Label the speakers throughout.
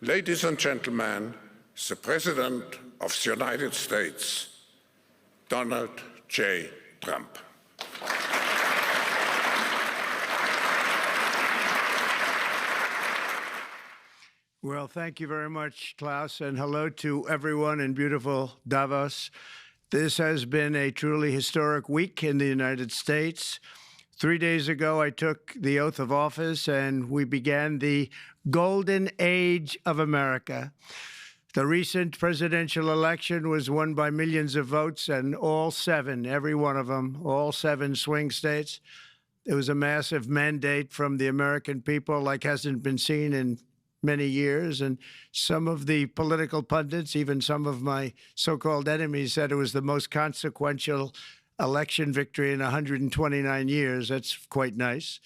Speaker 1: Ladies and gentlemen, the President of the United States, Donald J. Trump.
Speaker 2: Well, thank you very much, Klaus, and hello to everyone in beautiful Davos. This has been a truly historic week in the United States. 3 days ago, I took the oath of office, and we began the golden age of America. The recent presidential election was won by millions of votes, and all seven, every one of them, all seven swing states. It was a massive mandate from the American people like hasn't been seen in many years, and some of the political pundits, even some of my so-called enemies, said it was the most consequential election victory in 129 years. That's quite nice.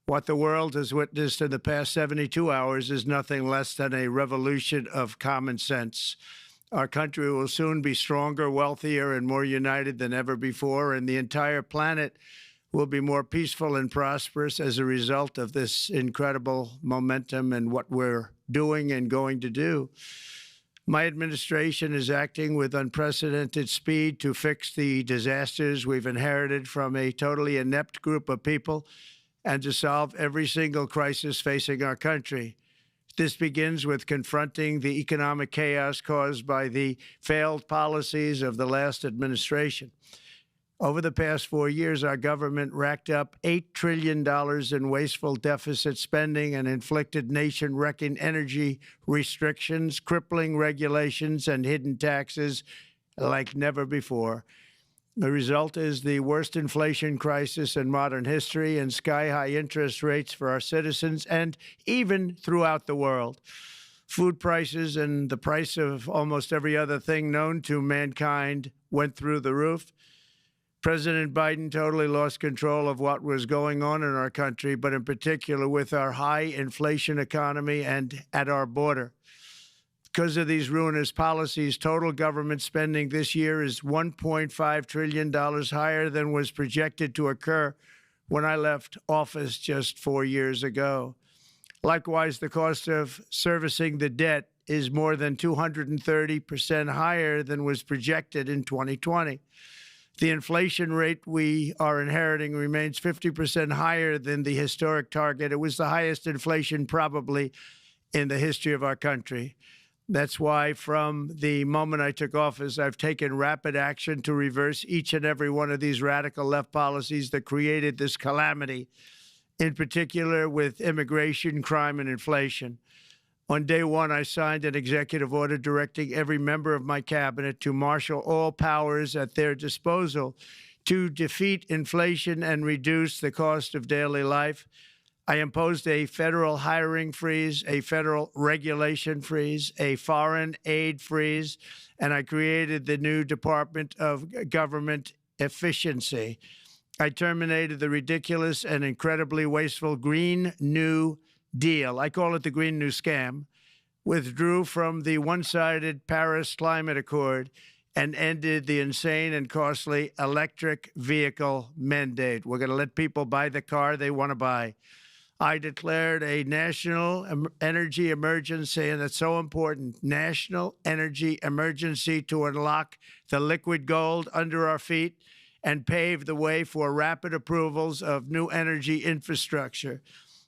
Speaker 2: What the world has witnessed in the past 72 hours is nothing less than a revolution of common sense. Our country will soon be stronger, wealthier, and more united than ever before, and the entire planet will be more peaceful and prosperous as a result of this incredible momentum and what we're doing and going to do. My administration is acting with unprecedented speed to fix the disasters we've inherited from a totally inept group of people and to solve every single crisis facing our country. This begins with confronting the economic chaos caused by the failed policies of the last administration. Over the past 4 years, our government racked up $8 trillion in wasteful deficit spending and inflicted nation-wrecking energy restrictions, crippling regulations, and hidden taxes like never before. The result is the worst inflation crisis in modern history and sky-high interest rates for our citizens and even throughout the world. Food prices and the price of almost every other thing known to mankind went through the roof. President Biden totally lost control of what was going on in our country, but in particular with our high inflation economy and at our border. Because of these ruinous policies, total government spending this year is $1.5 trillion higher than was projected to occur when I left office just 4 years ago. Likewise, the cost of servicing the debt is more than 230% higher than was projected in 2020. The inflation rate we are inheriting remains 50% higher than the historic target. It was the highest inflation probably in the history of our country. That's why from the moment I took office, I've taken rapid action to reverse each and every one of these radical left policies that created this calamity, in particular with immigration, crime, and inflation. On day one, I signed an executive order directing every member of my cabinet to marshal all powers at their disposal to defeat inflation and reduce the cost of daily life. I imposed a federal hiring freeze, a federal regulation freeze, a foreign aid freeze, and I created the new Department of Government Efficiency. I terminated the ridiculous and incredibly wasteful Green New Deal. I call it the Green New Scam, withdrew from the one-sided Paris Climate Accord, and ended the insane and costly electric vehicle mandate. We're going to let people buy the car they want to buy. I declared a national energy emergency, and it's so important, national energy emergency to unlock the liquid gold under our feet and pave the way for rapid approvals of new energy infrastructure.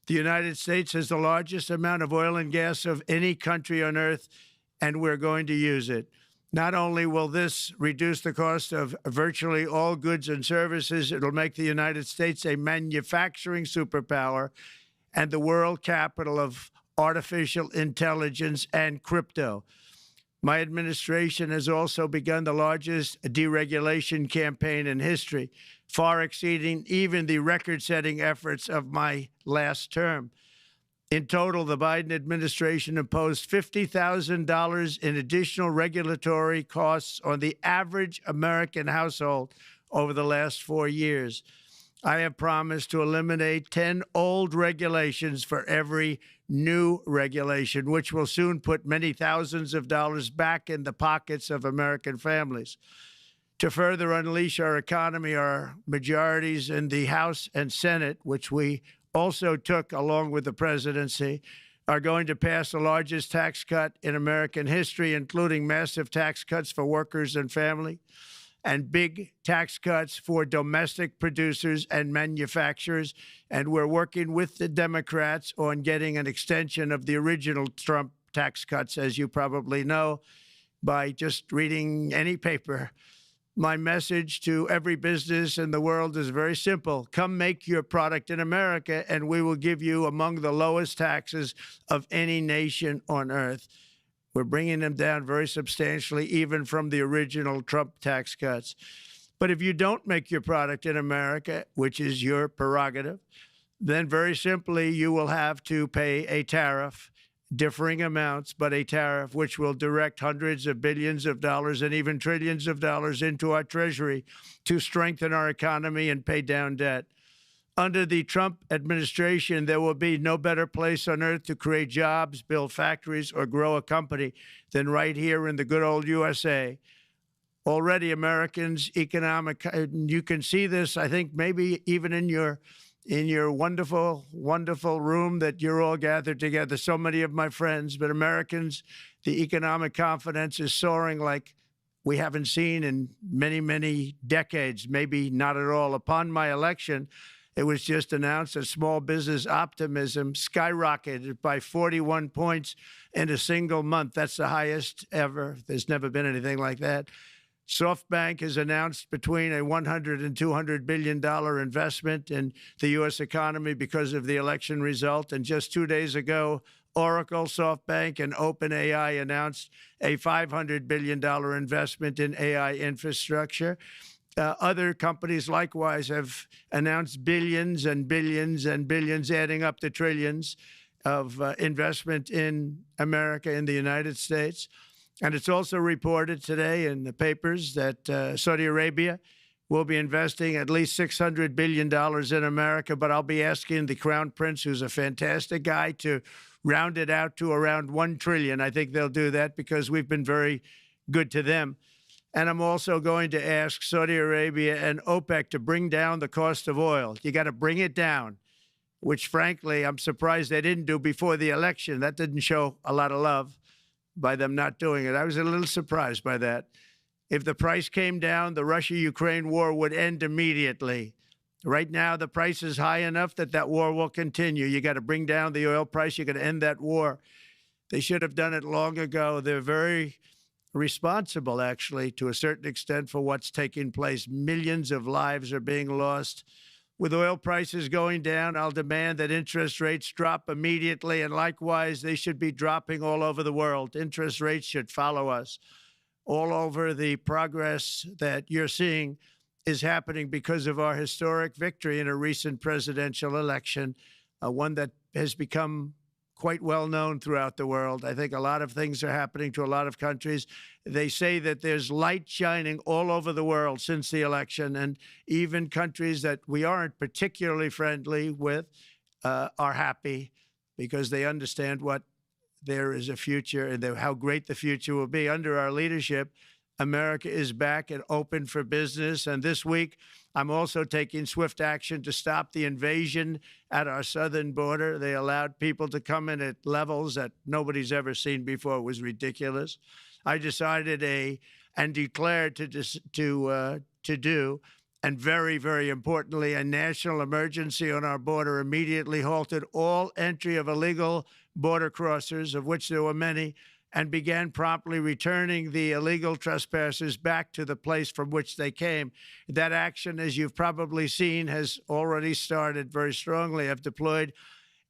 Speaker 2: The United States has the largest amount of oil and gas of any country on earth, and we're going to use it. Not only will this reduce the cost of virtually all goods and services, it'll make the United States a manufacturing superpower and the world capital of artificial intelligence and crypto. My administration has also begun the largest deregulation campaign in history, far exceeding even the record-setting efforts of my last term. In total, the Biden administration imposed $50,000 in additional regulatory costs on the average American household over the last 4 years. I have promised to eliminate 10 old regulations for every new regulation, which will soon put many thousands of dollars back in the pockets of American families. To further unleash our economy, our majorities in the House and Senate, which we also took along with the presidency, are going to pass the largest tax cut in American history, including massive tax cuts for workers and family, and big tax cuts for domestic producers and manufacturers. And we're working with the Democrats on getting an extension of the original Trump tax cuts, as you probably know, by just reading any paper. My message to every business in the world is very simple. Come make your product in America, and we will give you among the lowest taxes of any nation on earth. We're bringing them down very substantially, even from the original Trump tax cuts. But if you don't make your product in America, which is your prerogative, then very simply you will have to pay a tariff, differing amounts, but a tariff which will direct hundreds of billions of dollars and even trillions of dollars into our treasury to strengthen our economy and pay down debt. Under the Trump administration, there will be no better place on earth to create jobs, build factories, or grow a company than right here in the good old USA. Already, Americans' you can see this, I think, maybe even in your wonderful, wonderful room that you're all gathered together, so many of my friends, but Americans, the economic confidence is soaring like we haven't seen in many, many decades, maybe not at all. Upon my election, it was just announced that small business optimism skyrocketed by 41 points in a single month. That's the highest ever. There's never been anything like that. SoftBank has announced between a $100 and $200 billion investment in the U.S. economy because of the election result. And just 2 days ago, Oracle, SoftBank, and OpenAI announced a $500 billion investment in AI infrastructure. Other companies likewise have announced billions and billions and billions, adding up to trillions of investment in America, in the United States. And it's also reported today in the papers that Saudi Arabia will be investing at least $600 billion in America. But I'll be asking the Crown Prince, who's a fantastic guy, to round it out to around $1 trillion. I think they'll do that because we've been very good to them. And I'm also going to ask Saudi Arabia and OPEC to bring down the cost of oil. You got to bring it down, which, frankly, I'm surprised they didn't do before the election. That didn't show a lot of love by them not doing it. I was a little surprised by that. If the price came down, the Russia-Ukraine war would end immediately. Right now, the price is high enough that that war will continue. You got to bring down the oil price. You got to end that war. They should have done it long ago. They're very responsible, actually, to a certain extent, for what's taking place. Millions of lives are being lost. With oil prices going down, I'll demand that interest rates drop immediately, and likewise, they should be dropping all over the world. Interest rates should follow us. All over, the progress that you're seeing is happening because of our historic victory in a recent presidential election, one that has become quite well known throughout the world. I think a lot of things are happening to a lot of countries. They say that there's light shining all over the world since the election, and even countries that we aren't particularly friendly with are happy because they understand what there is a future and how great the future will be. Under our leadership, America is back and open for business. And this week, I'm also taking swift action to stop the invasion at our southern border. They allowed people to come in at levels that nobody's ever seen before. It was ridiculous. I decided and declared to do, and very, very importantly, a national emergency on our border, immediately halted all entry of illegal border crossers, of which there were many, and began promptly returning the illegal trespassers back to the place from which they came. That action, as you've probably seen, has already started very strongly. I've deployed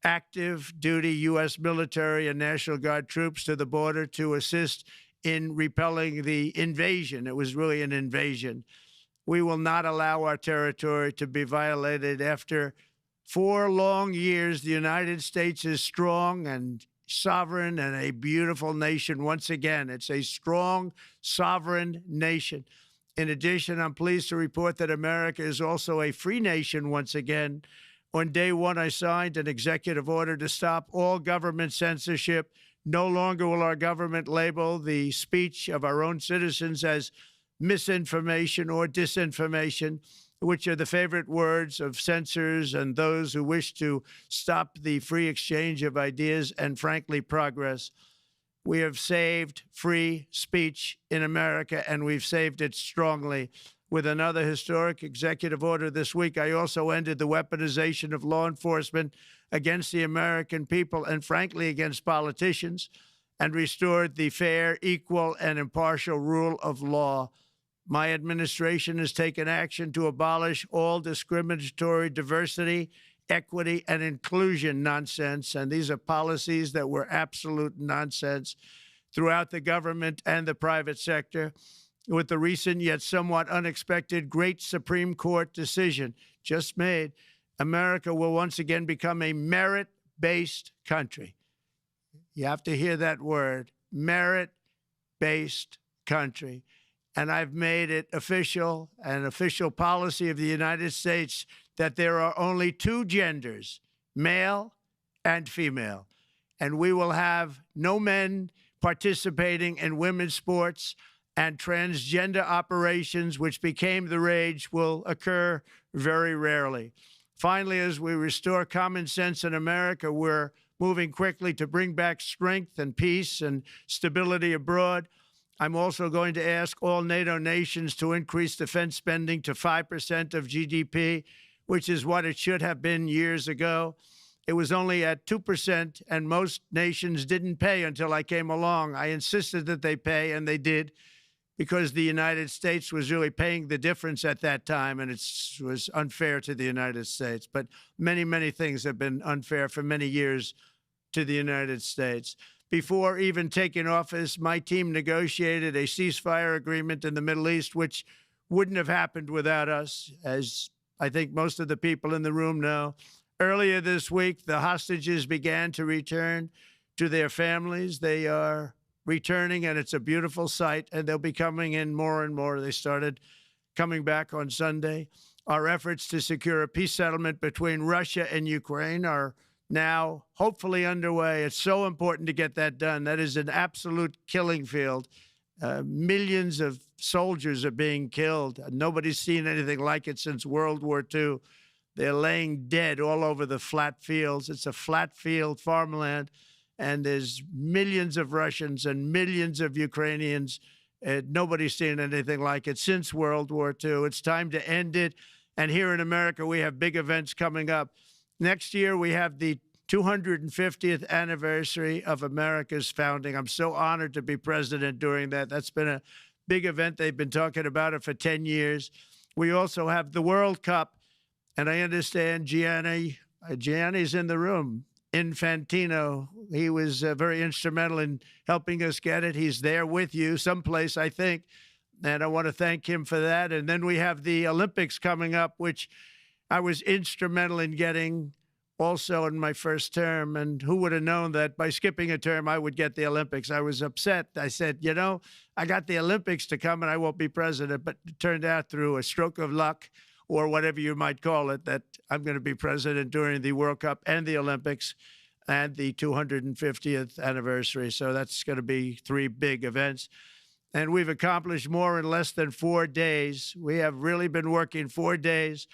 Speaker 2: active duty U.S. military and National Guard troops to the border to assist in repelling the invasion. It was really an invasion. We will not allow our territory to be violated. After 4 long years, the United States is strong and sovereign and a beautiful nation once again. It's a strong, sovereign nation. In addition, I'm pleased to report that America is also a free nation once again. On day one, I signed an executive order to stop all government censorship. No longer will our government label the speech of our own citizens as misinformation or disinformation. which are the favorite words of censors and those who wish to stop the free exchange of ideas and, frankly, progress. We have saved free speech in America, and we've saved it strongly. With another historic executive order this week, I also ended the weaponization of law enforcement against the American people and, frankly, against politicians, and restored the fair, equal, and impartial rule of law. My administration has taken action to abolish all discriminatory diversity, equity, and inclusion nonsense, and these are policies that were absolute nonsense throughout the government and the private sector. With the recent yet somewhat unexpected great Supreme Court decision just made, America will once again become a merit-based country. You have to hear that word, merit-based country. And I've made it official, an official policy of the United States, that there are only two genders, male and female. And we will have no men participating in women's sports, and transgender operations, which became the rage, will occur very rarely. Finally, as we restore common sense in America, we're moving quickly to bring back strength and peace and stability abroad. I'm also going to ask all NATO nations to increase defense spending to 5% of GDP, which is what it should have been years ago. It was only at 2%, and most nations didn't pay until I came along. I insisted that they pay, and they did, because the United States was really paying the difference at that time, and it was unfair to the United States. But many, many things have been unfair for many years to the United States. Before even taking office, my team negotiated a ceasefire agreement in the Middle East, which wouldn't have happened without us, as I think most of the people in the room know. Earlier this week, the hostages began to return to their families. They are returning, and it's a beautiful sight, and they'll be coming in more and more. They started coming back on Sunday. Our efforts to secure a peace settlement between Russia and Ukraine are now hopefully underway. It's so important to get that done. That is an absolute killing field. Millions of soldiers are being killed. Nobody's seen anything like it since World War II. They're laying dead all over the flat fields. It's a flat field farmland, and there's millions of Russians and millions of Ukrainians. Nobody's seen anything like it since World War II. It's time to end it. And here in America, we have big events coming up. Next year, we have the 250th anniversary of America's founding. I'm so honored to be president during that. That's been a big event. They've been talking about it for 10 years. We also have the World Cup, and I understand Gianni's in the room. Infantino, he was very instrumental in helping us get it. He's there with you someplace, I think, and I want to thank him for that. And then we have the Olympics coming up, which I was instrumental in getting also in my first term. And who would have known that by skipping a term, I would get the Olympics? I was upset. I said, you know, I got the Olympics to come and I won't be president. But it turned out through a stroke of luck, or whatever you might call it, that I'm going to be president during the World Cup and the Olympics and the 250th anniversary. So that's going to be three big events. And we've accomplished more in less than 4 days. We have really been working 4 days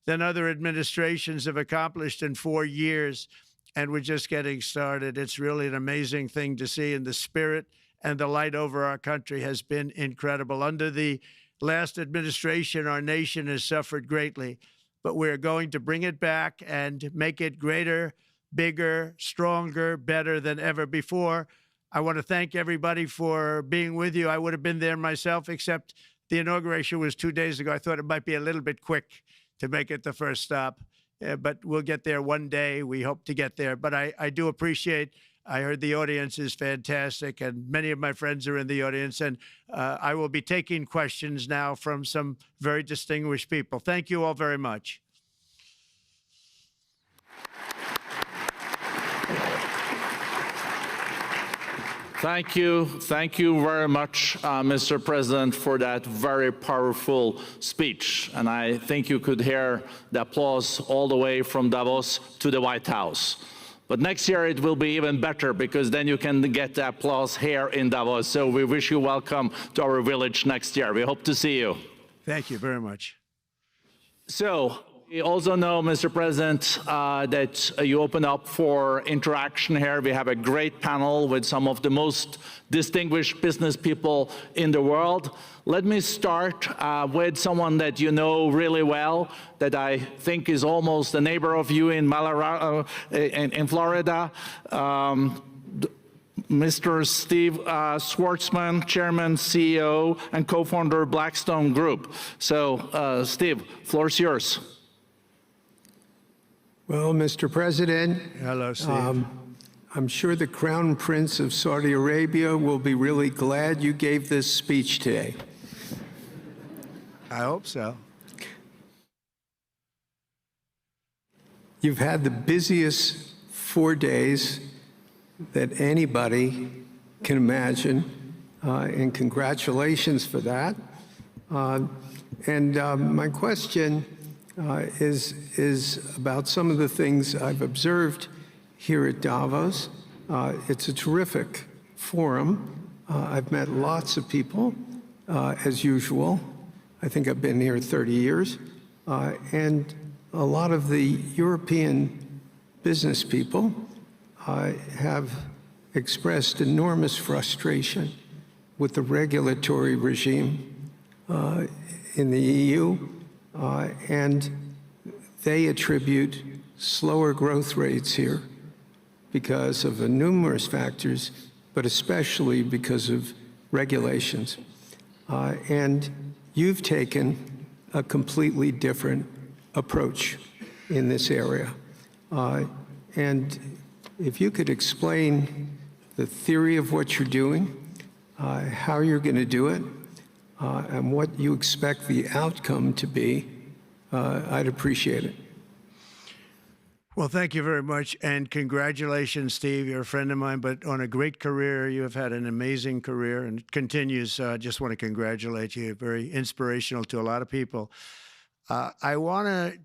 Speaker 2: than other administrations have accomplished in 4 years. And we're just getting started. It's really an amazing thing to see, and the spirit and the light over our country has been incredible. Under the last administration, our nation has suffered greatly, but we're going to bring it back and make it greater, bigger, stronger, better than ever before. I want to thank everybody for being with you. I would have been there myself, except the inauguration was 2 days ago. I thought it might be a little bit quick to make it the first stop, but we'll get there one day. We hope to get there. But I do appreciate, I heard the audience is fantastic, and many of my friends are in the audience, and I will be taking questions now from some very distinguished people. Thank you all very much.
Speaker 3: Thank you very much, Mr. President, for that very powerful speech. And I think you could hear the applause all the way from Davos to the White House. But next year it will be even better, because then you can get the applause here in Davos. So we wish you welcome to our village next year. We hope to see you.
Speaker 2: Thank you very much.
Speaker 3: So we also know, Mr. President, that you open up for interaction here. We have a great panel with some of the most distinguished business people in the world. Let me start with someone that you know really well, that I think is almost a neighbor of you in Florida. Mr. Steve Schwarzman, Chairman, CEO, and co-founder of Blackstone Group. So, Steve, floor is yours.
Speaker 4: Well, Mr. President,
Speaker 2: Hello, Steve.
Speaker 4: I'm sure the Crown Prince of Saudi Arabia will be really glad you gave this speech today.
Speaker 2: I hope so.
Speaker 4: You've had the busiest 4 days that anybody can imagine, and congratulations for that. My question is about some of the things I've observed here at Davos. It's a terrific forum. I've met lots of people, as usual. I think I've been here 30 years. And a lot of the European business people have expressed enormous frustration with the regulatory regime in the EU, and they attribute slower growth rates here because of numerous factors, but especially because of regulations. And you've taken a completely different approach in this area. And if you could explain the theory of what you're doing, how you're going to do it, and what you expect the outcome to be, I'd appreciate it.
Speaker 2: Well, thank you very much, and congratulations, Steve. You're a friend of mine, but on a great career. You have had an amazing career, and it continues. I just want to congratulate you. Very inspirational to a lot of people. I want to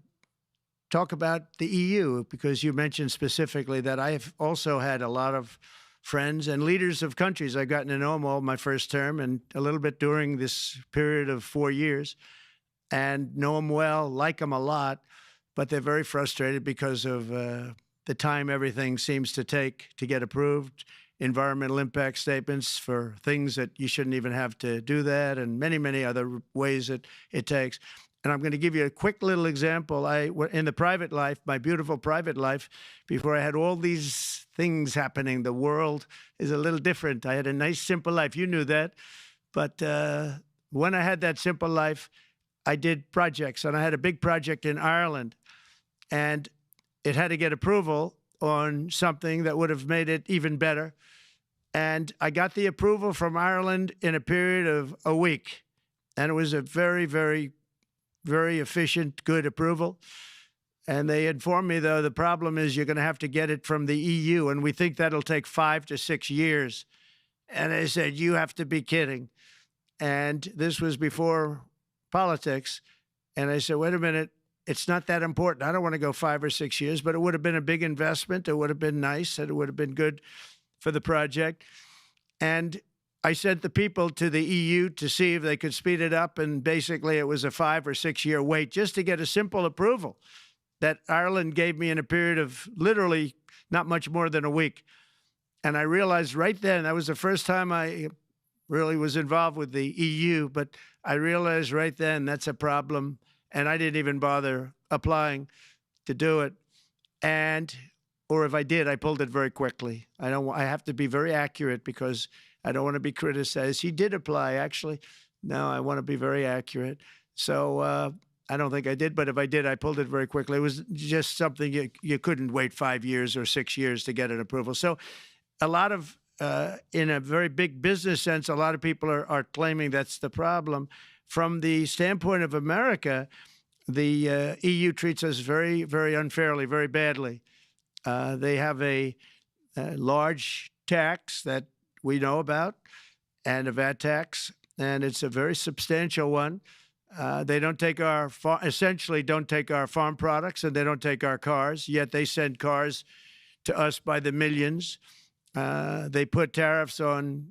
Speaker 2: talk about the EU, because you mentioned specifically that I have also had a lot of friends and leaders of countries. I've gotten to know them all my first term and a little bit during this period of 4 years, and know them well, like them a lot, but they're very frustrated because of the time everything seems to take to get approved, environmental impact statements for things that you shouldn't even have to do that, and many, many other ways that it takes. And I'm going to give you a quick little example. In the private life, my beautiful private life, before I had all these things happening, the world is a little different. I had a nice, simple life. You knew that. But when I had that simple life, I did projects. And I had a big project in Ireland. And it had to get approval on something that would have made it even better. And I got the approval from Ireland in a period of a week. And it was a very, very efficient, good approval. And they informed me, though, the problem is you're going to have to get it from the EU, and we think that'll take 5 to 6 years. And they said, you have to be kidding. And this was before politics. And I said, wait a minute, it's not that important. I don't want to go 5 or 6 years, but it would have been a big investment. It would have been nice, and it would have been good for the project. And I sent the people to the EU to see if they could speed it up, and basically it was a 5 or 6 year wait just to get a simple approval that Ireland gave me in a period of literally not much more than a week. And I realized right then, that was the first time I really was involved with the EU, but I realized right then that's a problem, and I didn't even bother applying to do it. Or if I did, I pulled it very quickly. I have to be very accurate because I don't want to be criticized. He did apply, actually. No, I want to be very accurate. So I don't think I did, but if I did, I pulled it very quickly. It was just something you couldn't wait 5 years or 6 years to get an approval. So a lot of, in a very big business sense, a lot of people are claiming that's the problem. From the standpoint of America, the EU treats us very, very unfairly, very badly. They have a large tax that we know about, and a VAT tax, and it's a very substantial one. They don't take essentially don't take our farm products, and they don't take our cars, yet they send cars to us by the millions. They put tariffs on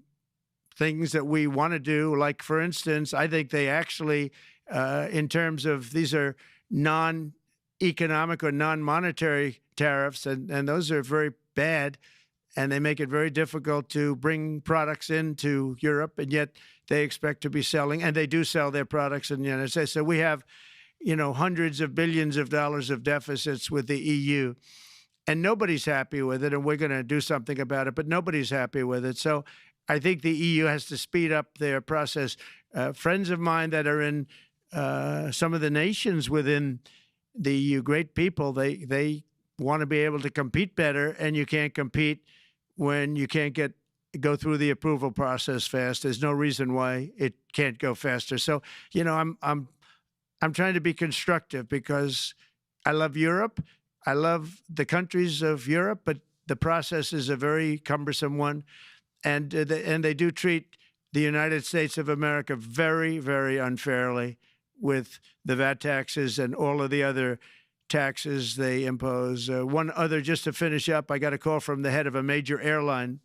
Speaker 2: things that we want to do, like, for instance, I think they actually, in terms of these are non-economic or non-monetary tariffs, and those are very bad, and they make it very difficult to bring products into Europe, and yet they expect to be selling, and they do sell their products in the United States. So we have, hundreds of billions of dollars of deficits with the EU, and nobody's happy with it, and we're going to do something about it, but nobody's happy with it. So I think the EU has to speed up their process. Friends of mine that are in some of the nations within the EU, great people, they want to be able to compete better, and you can't compete when you can't go through the approval process fast. There's no reason why it can't go faster. So, I'm trying to be constructive because I love Europe. I love the countries of Europe, but the process is a very cumbersome one, and they do treat the United States of America very, very unfairly with the VAT taxes and all of the other taxes they impose. One other, just to finish up, I got a call from the head of a major airline,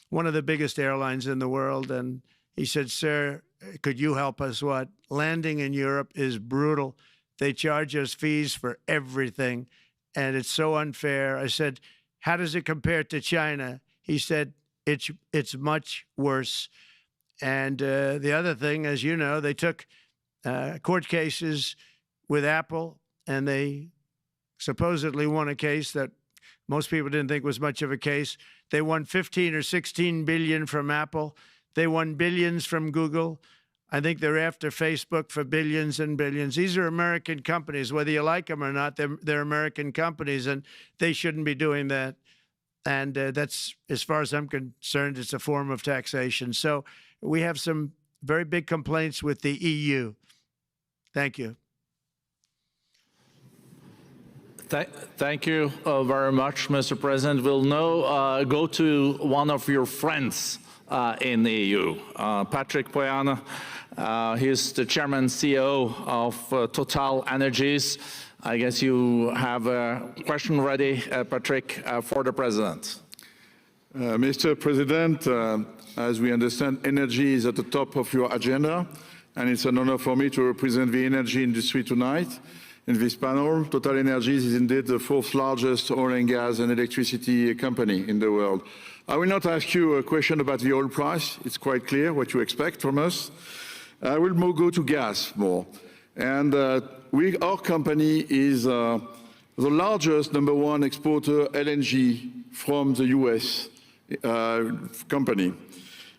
Speaker 2: one of the biggest airlines in the world, and he said, "Sir, could you help us? What? Landing in Europe is brutal. They charge us fees for everything, and it's so unfair." I said, "How does it compare to China?" He said, it's much worse. And the other thing, as you know, they took court cases with Apple, and they supposedly won a case that most people didn't think was much of a case. They won 15 or 16 billion from Apple. They won billions from Google. I think they're after Facebook for billions and billions. These are American companies, whether you like them or not. They're American companies, and they shouldn't be doing that. And that's, as far as I'm concerned, it's a form of taxation. So we have some very big complaints with the EU. Thank you.
Speaker 3: Thank you very much, Mr. President. We'll now go to one of your friends in the EU, Patrick Pouyanné. He's the chairman and CEO of Total Energies. I guess you have a question ready, Patrick, for the president.
Speaker 5: Mr. President, as we understand, energy is at the top of your agenda, and it's an honor for me to represent the energy industry tonight. In this panel, Total Energies is indeed the fourth largest oil and gas and electricity company in the world. I will not ask you a question about the oil price. It's quite clear what you expect from us. I will go to gas more. And our company is the largest #1 exporter LNG from the US company.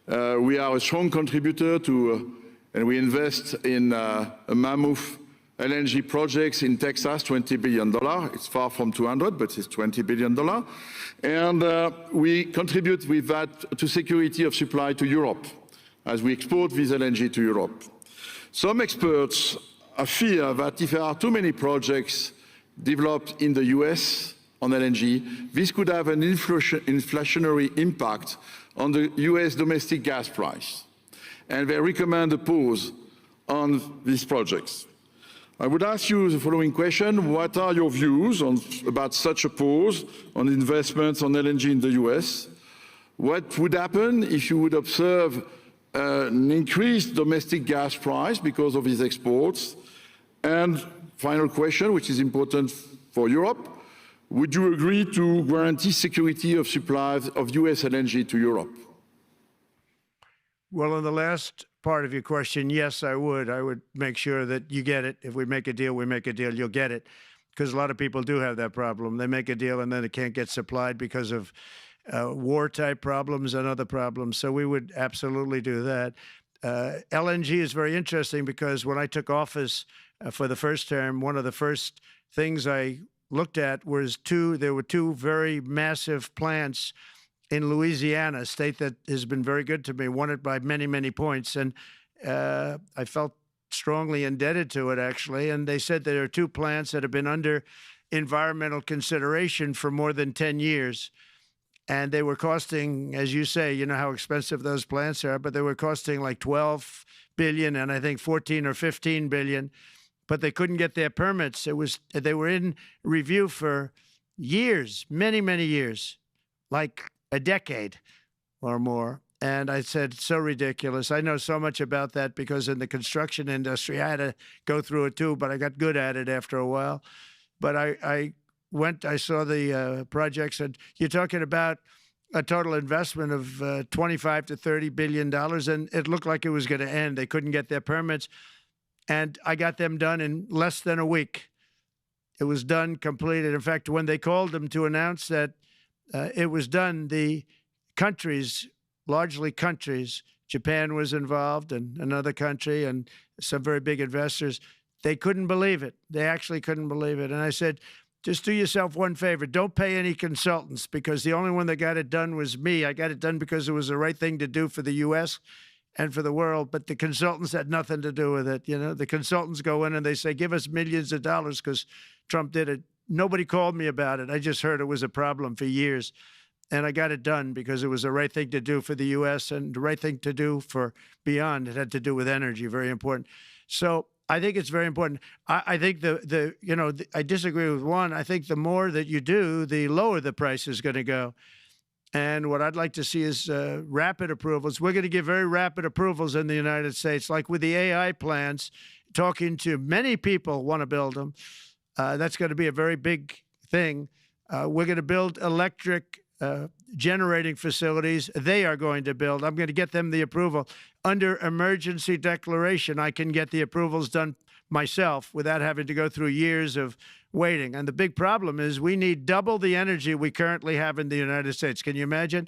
Speaker 5: We are a strong contributor to, and we invest in a mammoth LNG projects in Texas, $20 billion. It's far from 200, but it's $20 billion. And we contribute with that to security of supply to Europe, as we export this LNG to Europe. Some experts fear that if there are too many projects developed in the US on LNG, this could have an inflationary impact on the US domestic gas price. And they recommend a pause on these projects. I would ask you the following question: what are your views about such a pause on investments on LNG in the US? What would happen if you would observe an increased domestic gas price because of these exports? And final question, which is important for Europe: would you agree to guarantee security of supplies of US LNG to Europe?
Speaker 2: Well, in the last part of your question, yes, I would. I would make sure that you get it. If we make a deal, we make a deal, you'll get it. Because a lot of people do have that problem. They make a deal and then it can't get supplied because of war-type problems and other problems. So we would absolutely do that. LNG is very interesting because when I took office for the first term, one of the first things I looked at was there were two very massive plants in Louisiana, a state that has been very good to me, won it by many, many points. And I felt strongly indebted to it, actually. And they said there are two plants that have been under environmental consideration for more than 10 years. And they were costing, as you say, you know how expensive those plants are, but they were costing like 12 billion and I think 14 or 15 billion, but they couldn't get their permits. They were in review for years, many, many years, like a decade or more. And I said, so ridiculous. I know so much about that because in the construction industry, I had to go through it too, but I got good at it after a while. But I saw the projects, and you're talking about a total investment of 25 to $30 billion, and it looked like it was going to end. They couldn't get their permits, and I got them done in less than a week. It was done, completed. In fact, when they called them to announce that it was done, the countries, largely countries, Japan was involved and another country and some very big investors, they couldn't believe it. They actually couldn't believe it. And I said, just do yourself one favor. Don't pay any consultants, because the only one that got it done was me. I got it done because it was the right thing to do for the U.S. and for the world, but the consultants had nothing to do with it. You know, the consultants go in and they say, give us millions of dollars because Trump did it. Nobody called me about it. I just heard it was a problem for years. And I got it done because it was the right thing to do for the U.S. and the right thing to do for beyond. It had to do with energy, very important. So I think it's very important. I think I disagree with one. I think the more that you do, the lower the price is going to go. And what I'd like to see is rapid approvals. We're going to give very rapid approvals in the United States, like with the AI plants, talking to many people want to build them. That's going to be a very big thing. We're going to build electric generating facilities. They are going to build. I'm going to get them the approval. Under emergency declaration, I can get the approvals done myself without having to go through years of waiting. And the big problem is we need double the energy we currently have in the United States. Can you imagine?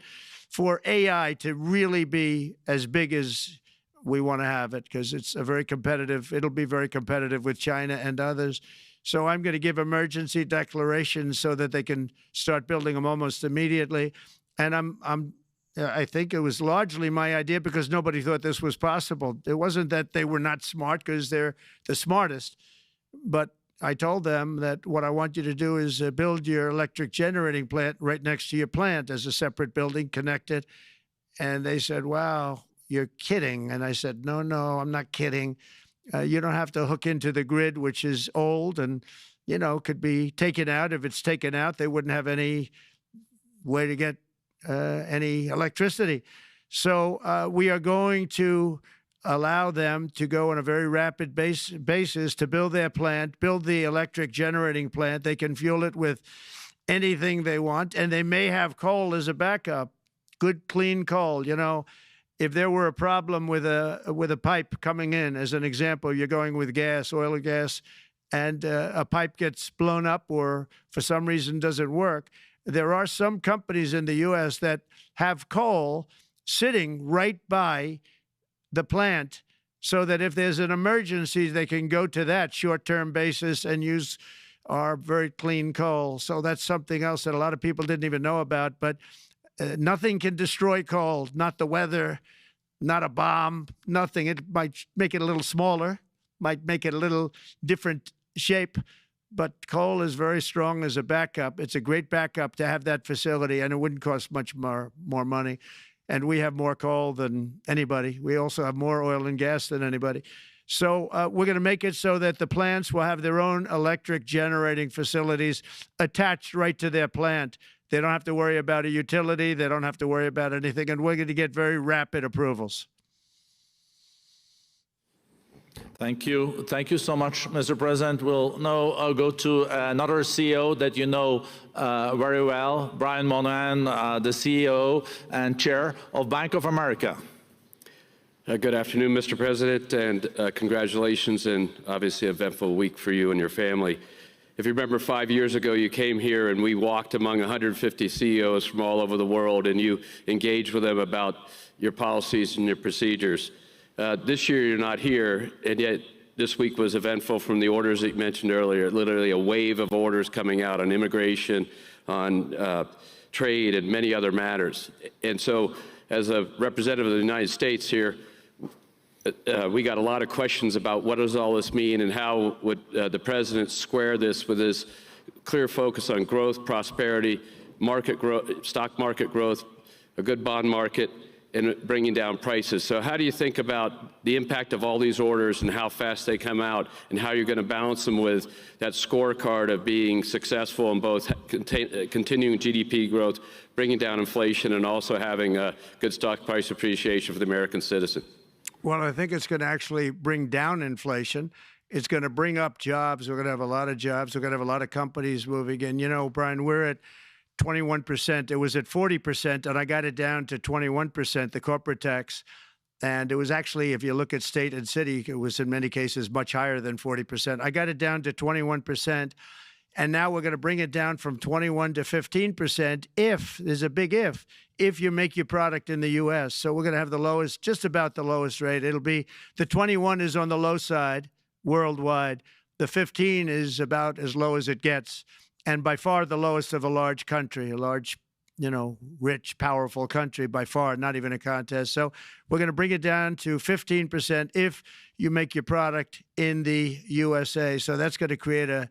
Speaker 2: For AI to really be as big as we want to have it, because it's a very competitive, it'll be very competitive with China and others. So I'm going to give emergency declarations so that they can start building them almost immediately. And I think it was largely my idea because nobody thought this was possible. It wasn't that they were not smart, because they're the smartest. But I told them that what I want you to do is build your electric generating plant right next to your plant as a separate building, connected. And they said, wow, you're kidding. And I said, no, I'm not kidding. You don't have to hook into the grid, which is old and, could be taken out. If it's taken out, they wouldn't have any way to get any electricity. So we are going to allow them to go on a very rapid basis to build their plant, build the electric generating plant. They can fuel it with anything they want, and they may have coal as a backup, good, clean coal. If there were a problem with a pipe coming in, as an example, you're going with gas, oil or gas, and a pipe gets blown up or for some reason doesn't work, there are some companies in the U.S. that have coal sitting right by the plant so that if there's an emergency, they can go to that short-term basis and use our very clean coal. So that's something else that a lot of people didn't even know about. But nothing can destroy coal, not the weather, not a bomb, nothing. It might make it a little smaller, might make it a little different shape, but coal is very strong as a backup. It's a great backup to have that facility, and it wouldn't cost much more money. And we have more coal than anybody. We also have more oil and gas than anybody. So we're going to make it so that the plants will have their own electric generating facilities attached right to their plant. They don't have to worry about a utility. They don't have to worry about anything. And we're going to get very rapid approvals.
Speaker 3: Thank you. Thank you so much, Mr. President. We'll now go to another CEO that you know very well, Brian Moynihan, the CEO and Chair of Bank of America.
Speaker 6: Good afternoon, Mr. President, and congratulations, and obviously an eventful week for you and your family. If you remember 5 years ago, you came here and we walked among 150 CEOs from all over the world, and you engaged with them about your policies and your procedures. This year, you're not here, and yet this week was eventful from the orders that you mentioned earlier, literally a wave of orders coming out on immigration, on trade, and many other matters. And so, as a representative of the United States here, we got a lot of questions about what does all this mean and how would the president square this with his clear focus on growth, prosperity, market growth, stock market growth, a good bond market, and bringing down prices. So how do you think about the impact of all these orders and how fast they come out, and how you're going to balance them with that scorecard of being successful in both continuing GDP growth, bringing down inflation, and also having a good stock price appreciation for the American citizen?
Speaker 2: Well, I think it's going to actually bring down inflation. It's going to bring up jobs. We're going to have a lot of jobs. We're going to have a lot of companies moving in. You know, Brian, we're at 21%. It was at 40%, and I got it down to 21%, the corporate tax. And it was actually, if you look at state and city, it was in many cases much higher than 40%. I got it down to 21%. And now we're going to bring it down from 21 to 15% if, there's a big if you make your product in the U.S. So we're going to have the lowest, just about the lowest rate. It'll be, the 21 is on the low side worldwide. The 15 is about as low as it gets. And by far the lowest of a large country, a large, you know, rich, powerful country, by far, not even a contest. So we're going to bring it down to 15% if you make your product in the USA. So that's going to create a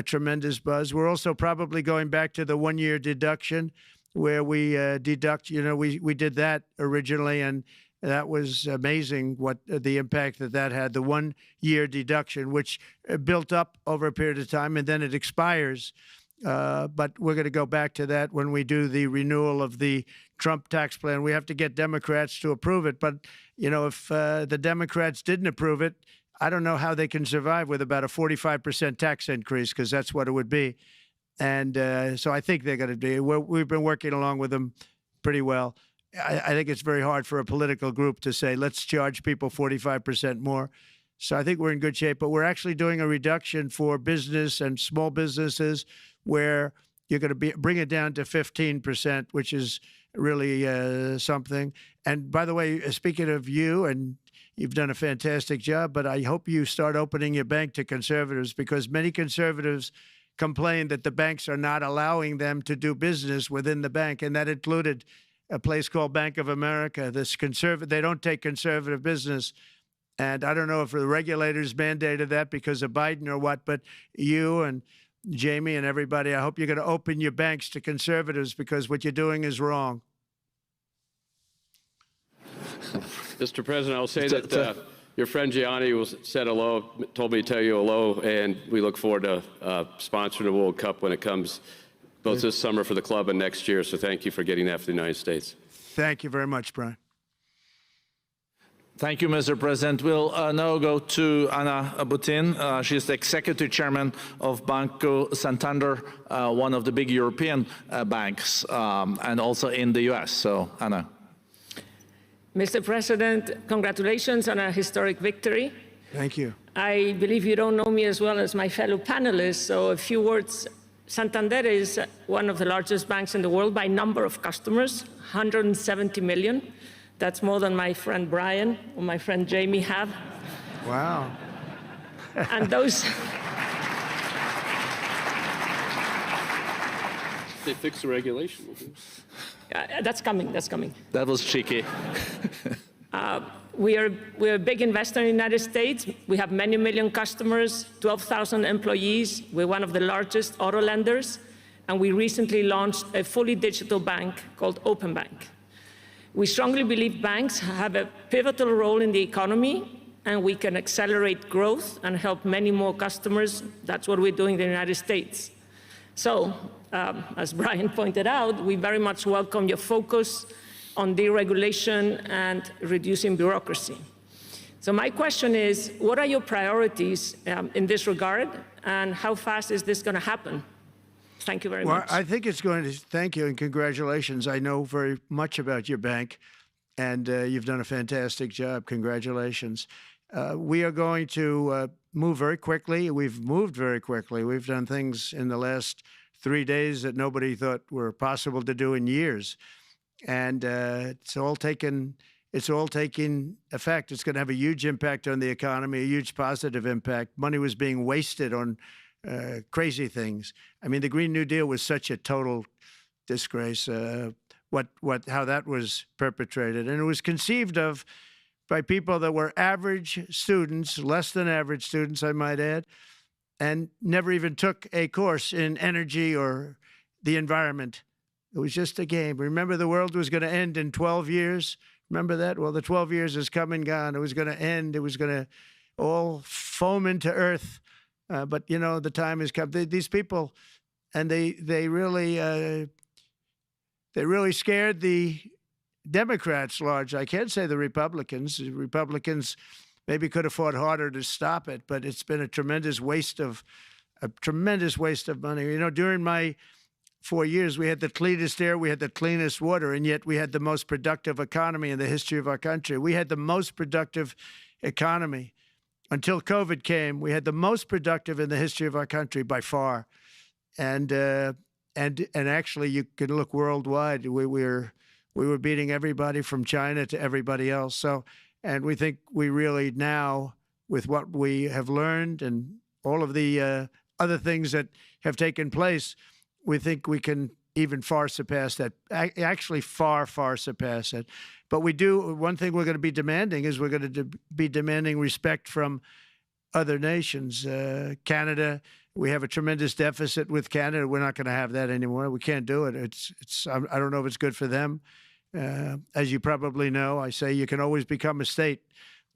Speaker 2: tremendous buzz. We're also probably going back to the one-year deduction where we deduct, you know, we did that originally, and that was amazing what the impact that had, the one-year deduction, which built up over a period of time, and then it expires. But we're going to go back to that when we do the renewal of the Trump tax plan. We have to get Democrats to approve it. But, you know, if the Democrats didn't approve it, I don't know how they can survive with about a 45% tax increase, because that's what it would be. And so I think they're going to do. We've been working along with them pretty well. I think it's very hard for a political group to say, let's charge people 45% more. So I think we're in good shape. But we're actually doing a reduction for business and small businesses where you're going to bring it down to 15%, which is really something. And by the way, speaking of you, and you've done a fantastic job, but I hope you start opening your bank to conservatives, because many conservatives complain that the banks are not allowing them to do business within the bank, and that included a place called Bank of America. They don't take conservative business. And I don't know if the regulators mandated that because of Biden or what, but you and Jamie and everybody, I hope you're going to open your banks to conservatives, because what you're doing is wrong.
Speaker 6: Mr. President, I'll say that your friend Gianni said hello, told me to tell you hello, and we look forward to sponsoring the World Cup when it comes, both this summer for the club and next year. So thank you for getting that for the United States.
Speaker 2: Thank you very much, Brian.
Speaker 3: Thank you, Mr. President. We'll now go to Ana Butin. She's the executive chairman of Banco Santander, one of the big European banks, and also in the U.S. So, Ana.
Speaker 7: Mr. President, congratulations on a historic victory.
Speaker 2: Thank you.
Speaker 7: I believe you don't know me as well as my fellow panelists, so a few words. Santander is one of the largest banks in the world by number of customers, 170 million. That's more than my friend Brian or my friend Jamie have.
Speaker 2: Wow.
Speaker 7: And those...
Speaker 6: They fixed the regulation.
Speaker 7: That's coming, that's coming.
Speaker 3: That was cheeky.
Speaker 7: We're a big investor in the United States. We have many million customers, 12,000 employees. We're one of the largest auto lenders. And we recently launched a fully digital bank called Open Bank. We strongly believe banks have a pivotal role in the economy, and we can accelerate growth and help many more customers. That's what we're doing in the United States. So, as Brian pointed out, we very much welcome your focus on deregulation and reducing bureaucracy. So my question is, what are your priorities in this regard, and how fast is this going to happen? Thank you very much.
Speaker 2: Well, I think it's going to, thank you and congratulations. I know very much about your bank, and you've done a fantastic job. Congratulations. We are going to move very quickly. We've moved very quickly. We've done things in the last 3 days that nobody thought were possible to do in years. And it's all taking effect. It's going to have a huge impact on the economy, a huge positive impact. Money was being wasted on crazy things. I mean, the Green New Deal was such a total disgrace, how that was perpetrated. And it was conceived of by people that were average students, less than average students, I might add, and never even took a course in energy or the environment. It was just a game. Remember, the world was going to end in 12 years. Remember that? Well, the 12 years is come and gone. It was going to end. It was going to all foam into earth. But, you know, the time has come. These people, and they really scared the Democrats large. I can't say the Republicans. The Republicans maybe could have fought harder to stop it, but it's been a tremendous waste of money. You know, during my 4 years, we had the cleanest air, we had the cleanest water, and yet we had the most productive economy in the history of our country. We had the most productive economy until COVID came. We had the most productive in the history of our country by far, and actually, you can look worldwide. We were beating everybody from China to everybody else. So, and we think we really now, with what we have learned and all of the other things that have taken place, we think we can even far surpass that. Actually, far surpass it. But we do. One thing we're going to be demanding is we're going to be demanding respect from other nations. Canada, we have a tremendous deficit with Canada. We're not going to have that anymore. We can't do it. I don't know if it's good for them. As you probably know, I say you can always become a state.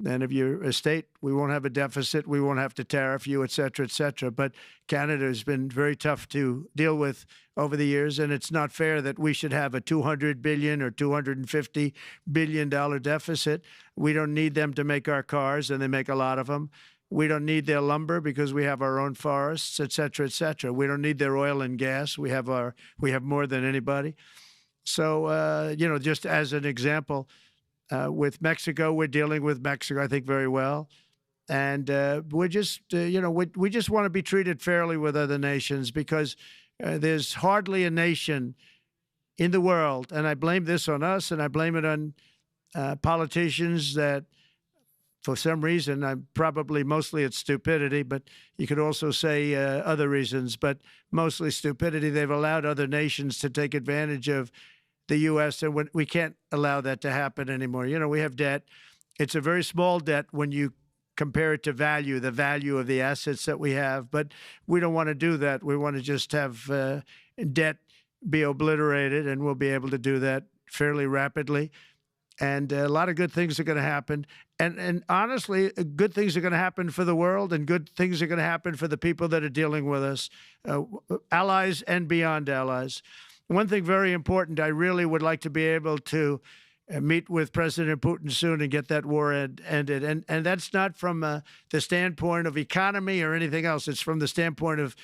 Speaker 2: And if you're a state, we won't have a deficit. We won't have to tariff you, et cetera, et cetera. But Canada has been very tough to deal with over the years, and it's not fair that we should have a $200 billion or $250 billion deficit. We don't need them to make our cars, and they make a lot of them. We don't need their lumber because we have our own forests, et cetera, et cetera. We don't need their oil and gas. We have more than anybody. So, you know, just as an example, with Mexico, we're dealing with Mexico, I think, very well. And we're just, you know, we just want to be treated fairly with other nations because there's hardly a nation in the world, and I blame this on us, and I blame it on politicians that, for some reason, probably mostly it's stupidity, but you could also say other reasons, but mostly stupidity. They've allowed other nations to take advantage of the U.S., and we can't allow that to happen anymore. You know, we have debt. It's a very small debt when you compare it to the value of the assets that we have, but we don't want to do that. We want to just have debt be obliterated, and we'll be able to do that fairly rapidly. And a lot of good things are going to happen. And honestly, good things are going to happen for the world, and good things are going to happen for the people that are dealing with us, allies and beyond allies. One thing very important, I really would like to be able to meet with President Putin soon and get that war ended. And that's not from the standpoint of economy or anything else. It's from the standpoint of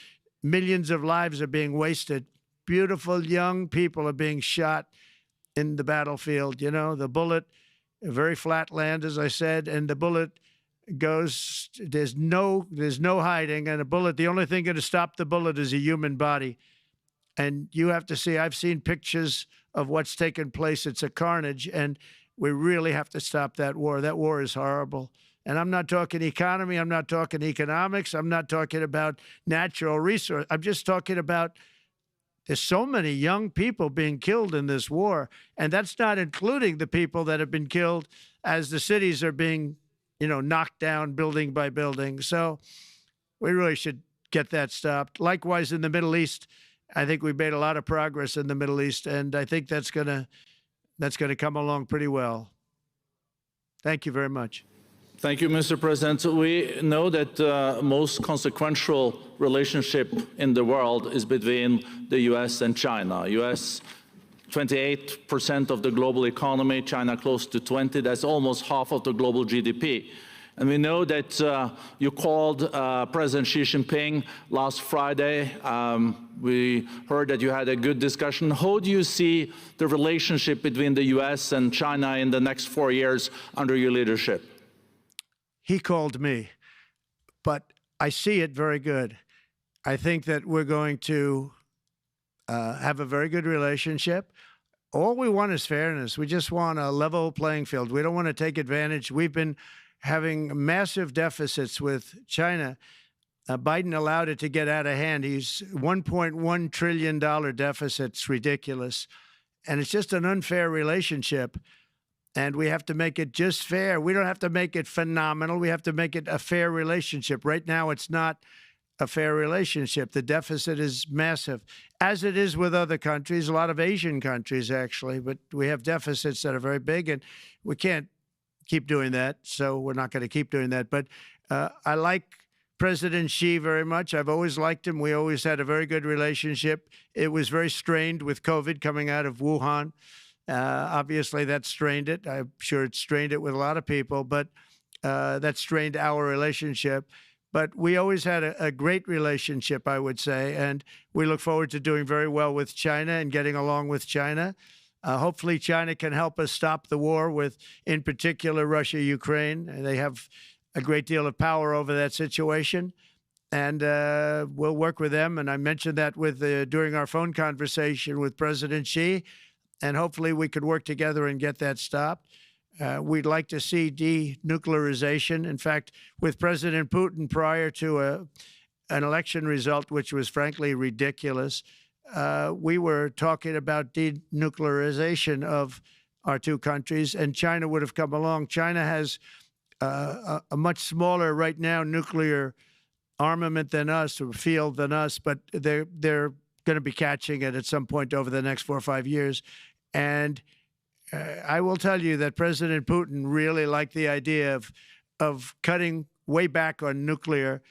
Speaker 2: millions of lives are being wasted. Beautiful young people are being shot in the battlefield. You know, the bullet, very flat land, as I said, and the bullet goes, there's no hiding. And a bullet, the only thing going to stop the bullet is a human body. And you have to see, I've seen pictures of what's taken place. It's a carnage, and we really have to stop that war. That war is horrible. And I'm not talking economy. I'm not talking economics. I'm not talking about natural resource. I'm just talking about there's so many young people being killed in this war. And that's not including the people that have been killed as the cities are being, you know, knocked down building by building. So we really should get that stopped. Likewise, in the Middle East, I think we've made a lot of progress in the Middle East, and I think that's gonna come along pretty well. Thank you very much.
Speaker 3: Thank you, Mr. President. We know that the most consequential relationship in the world is between the U.S. and China. U.S. 28% of the global economy, China close to 20. That's almost half of the global GDP. And we know that you called President Xi Jinping last Friday. We heard that you had a good discussion. How do you see the relationship between the U.S. and China in the next 4 years under your leadership?
Speaker 2: He called me, but I see it very good. I think that we're going to have a very good relationship. All we want is fairness. We just want a level playing field. We don't want to take advantage. We've been having massive deficits with China. Biden allowed it to get out of hand. He's $1.1 trillion deficit. It's ridiculous. And it's just an unfair relationship. And we have to make it just fair. We don't have to make it phenomenal. We have to make it a fair relationship. Right now, it's not a fair relationship. The deficit is massive, as it is with other countries, a lot of Asian countries, actually. But we have deficits that are very big, and we can't keep doing that. So we're not going to keep doing that. But I like President Xi very much. I've always liked him. We always had a very good relationship. It was very strained with COVID coming out of Wuhan. Obviously, that strained it. I'm sure it strained it with a lot of people, but that strained our relationship. But we always had a great relationship, I would say, and we look forward to doing very well with China and getting along with China. Hopefully, China can help us stop the war with, in particular, Russia, Ukraine. They have a great deal of power over that situation, and we'll work with them. And I mentioned that during our phone conversation with President Xi, and hopefully we could work together and get that stopped. We'd like to see denuclearization. In fact, with President Putin, prior to an election result, which was frankly ridiculous, we were talking about denuclearization of our two countries, and China would have come along. China has a much smaller, right now, nuclear armament than us, or field than us, but they're going to be catching it at some point over the next 4 or 5 years. And I will tell you that President Putin really liked the idea of cutting way back on nuclear,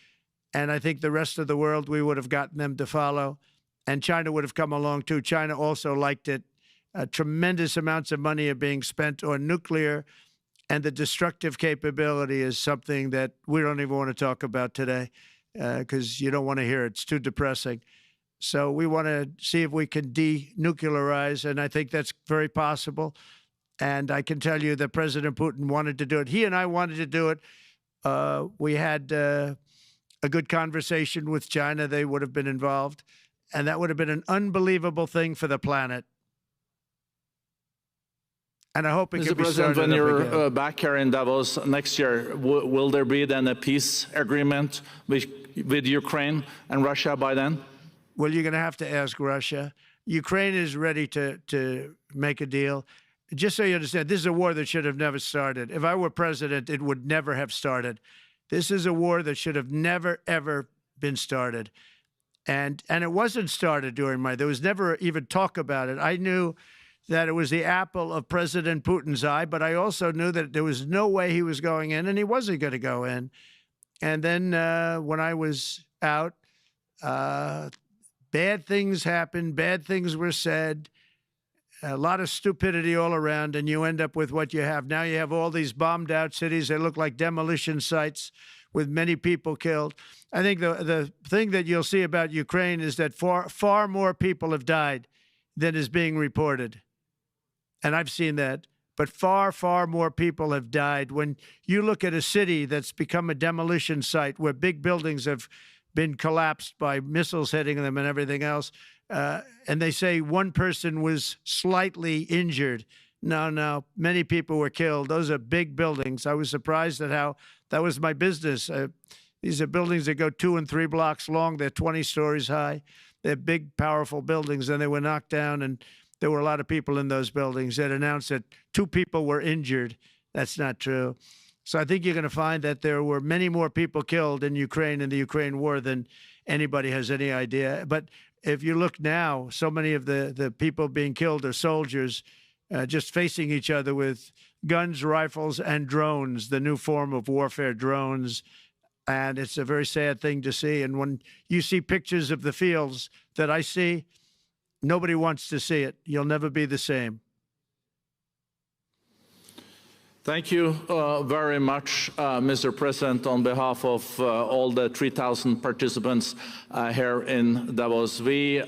Speaker 2: and I think the rest of the world, we would have gotten them to follow, and China would have come along too. China also liked it. Tremendous amounts of money are being spent on nuclear, and the destructive capability is something that we don't even want to talk about today because you don't want to hear it. It's too depressing. So we want to see if we can denuclearize, and I think that's very possible. And I can tell you that President Putin wanted to do it. He and I wanted to do it. We had a good conversation with China. They would have been involved, and that would have been an unbelievable thing for the planet. And I hope it
Speaker 3: Mr.
Speaker 2: can be
Speaker 3: President,
Speaker 2: started
Speaker 3: when
Speaker 2: up
Speaker 3: you're
Speaker 2: again.
Speaker 3: back here in Davos next year, will there be then a peace agreement with Ukraine and Russia by then?
Speaker 2: Well, you're going to have to ask Russia. Ukraine is ready to make a deal. Just so you understand, this is a war that should have never started. If I were president, it would never have started. This is a war that should have never, ever been started. And it wasn't started during there was never even talk about it. I knew that it was the apple of President Putin's eye, but I also knew that there was no way he was going in, and he wasn't going to go in. And then when I was out, bad things happened, bad things were said, a lot of stupidity all around, and you end up with what you have. Now you have all these bombed out cities. They look like demolition sites with many people killed. I think the thing that you'll see about Ukraine is that far more people have died than is being reported. And I've seen that. But far, far more people have died. When you look at a city that's become a demolition site where big buildings have been collapsed by missiles hitting them and everything else, and they say one person was slightly injured. No, many people were killed. Those are big buildings. I was surprised at how that was my business. These are buildings that go 2 and 3 blocks long. They're 20 stories high. They're big, powerful buildings, and they were knocked down, and there were a lot of people in those buildings. That announced that 2 people were injured. That's not true. So I think you're going to find that there were many more people killed in Ukraine in the Ukraine war than anybody has any idea. But if you look now, so many of the people being killed are soldiers just facing each other with guns, rifles, and drones, the new form of warfare, drones. And it's a very sad thing to see. And when you see pictures of the fields that I see, nobody wants to see it. You'll never be the same.
Speaker 3: Thank you very much, Mr. President, on behalf of all the 3,000 participants here in Davos. We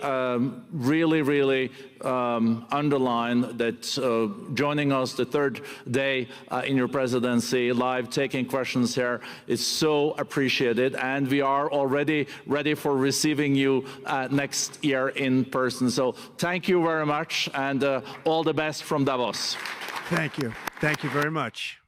Speaker 3: really underline that joining us the third day in your presidency, live taking questions here is so appreciated, and we are already ready for receiving you next year in person. So thank you very much, and all the best from Davos.
Speaker 2: Thank you. Thank you very much.